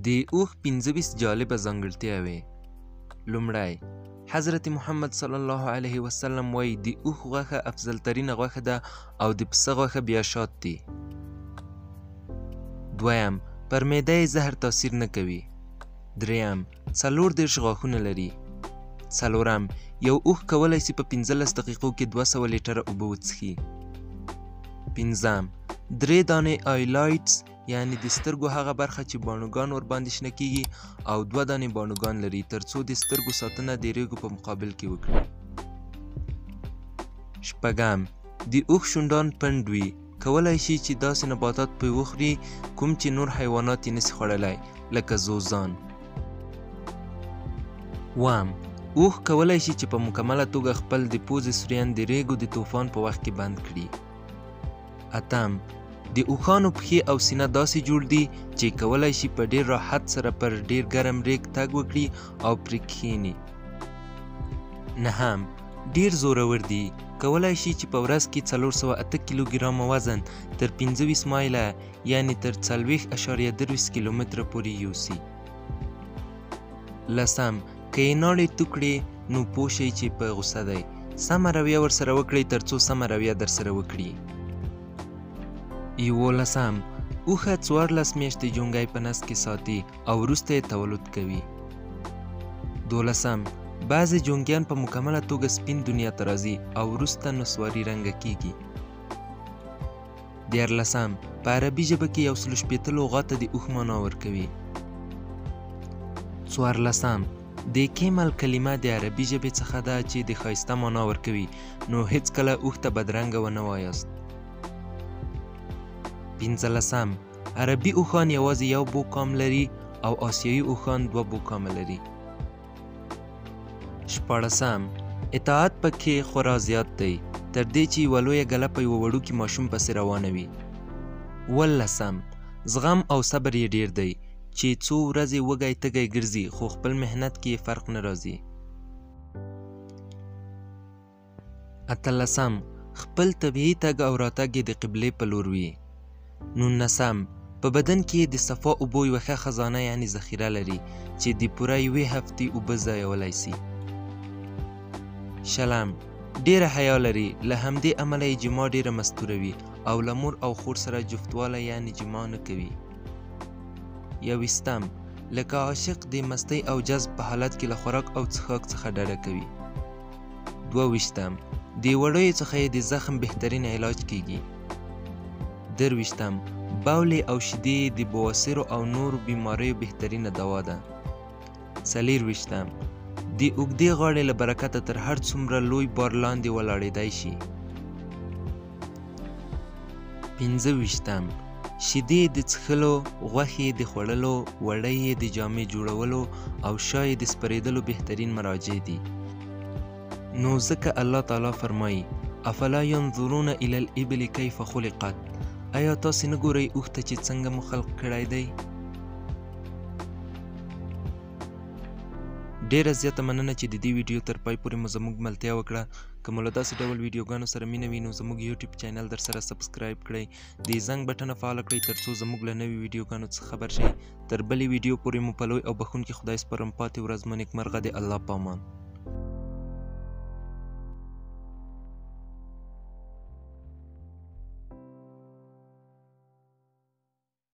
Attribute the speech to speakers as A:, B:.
A: د اوښ 25 جالبه ځانګړتیاوې. لومړی، حضرت محمد صلی الله علیه وسلم وایي د اوښ غوښه افضل ترینه غوښه ده او د پسه غوښه بیا شات دي. دویم، پر معده یې زهر تاثیر نه کوي. دریم، 40 غاښونه لري. څلورم، یو اوښ کولی شي په 15 دقیقو کې 200 لیټره اوبه وڅښي. پنځم، 3 دانې آیلایټس یعنی د سترګو هغه برخه چې باڼوګان ورباندې شنه کیږي او 2 دانې باڼوګان لري ترڅو د سترګو ساتنه د ریګو په مقابل کې وکړي. شپږم، د اوښ شونډان پنډ وي. کولی شي چې داسې نباتات پرې وخوري کوم چې نور حیوانات یې نشي خوړلی لکه زوزان. اووم، اوښ کولی شي چې په مکمله توګه خپل د پوزې سوریان د ریګو د طوفان په وخت کې بند کړي. اتم، د اوښانو پښې او سینه داسې جوړ دي چې کولی شي په ډیر راحت سره پر ډیر ګرم ریګ تګ وکړي او پرې کښیني. نهم، ډیر زورور دي. کولی شي چې په ورځ کې 408 کیلوګرامه وزن تر 25 مایله یعنی تر 40.30 کیلومتره پورې یوسي. لسم، که یې ناړې تو کړې نو پوه شئ چې په غوسه دی. سمه رویه ورسره وکړئ ترڅو سمه رویه درسره وکړي. 11، اوښه 14 میاشتې جونګی په نس کې ساتي او وروسته یې تولد کوي. 12، بعضې جونګیان په مکمله توګه سپین دنیا ته راځي او وروسته نسواري رنګه کیږي. 14، په عربي ژبه کې 160 لغاته د اوښ معنا ورکوي. 14، د کیمل کلمه د عربي ژبې څخه ده چې د ښایسته معنا ورکوي نو هیڅکله اوښ ته بدرنګه ونه وایاست. 15، عربي اوښان یوازې یو بوکام لري او آسیایي اوښان 2 بوکامه لري. 16، اطاعت پکې خورا زیات دی تر دې چې یوه لویه ګله په یوه وړوکي ماشوم پسې روانه وي. 18، زغم او صبر یې ډیر دی چې څو ورځې وږی تږی ګرځي خو خپل محنت کې فرق نه راځي. 18، خپل طبیعي تګ او راتګ یې د قبلې په لور وي. 19، په بدن کې د صفا اوبو یوه ښه خزانه یعنی ذخیره لري چې د پوره 1 هفتې اوبه ضایعولی سي. 20، ډیره حیا لري له همدې امله یې جما ډیره مستوره وي او له مور او خور سره جفتوالی یعنی جما نه کوي. 21، لکه عاشق د مستۍ او جذب په حالت کې له خوراک او څښاک څخه ډډه کوي. 22، د وړیو څخه یې د زخم بهترین علاج کیږي. 23، بولې او شیدې د بواسیرو او نورو بیماریو بهترینه دوا ده. 24، د اوږدې غاړې له برکته تر هر څومره لوی بار لاندې ولاړېدای شي. 25، شیدې د څښلو، غوښې د خوړلو، وړۍ یې د جامې جوړولو او شا یې د سپریدلو بهترین مراجع دي. نو ځکه الله تعالی فرمایي افلا ينظرون الى الابل کیف خلقت، آیا تاسې نه ګورئ اوښ ته چې څنګه مو خلق کړی دی؟ ډیره زیاته مننه چې د دې ویډیو تر پای پورې مو زموږ ملتیا وکړه. که مو له داسې ډول ویډیوګانو سره مینه وي نو زموږ یوټیوب چینل در سره سبسکرایب کړئ، د زنګ بټنه فعاله کړئ ترڅو زموږ له نوي ویډیوګانو څخه خبر شئ. تر بلې ویډیو پورې مو په لوی او بخښونکي خدای سپارم. پاتې ورځ مو نیکمرغه. د الله په امان.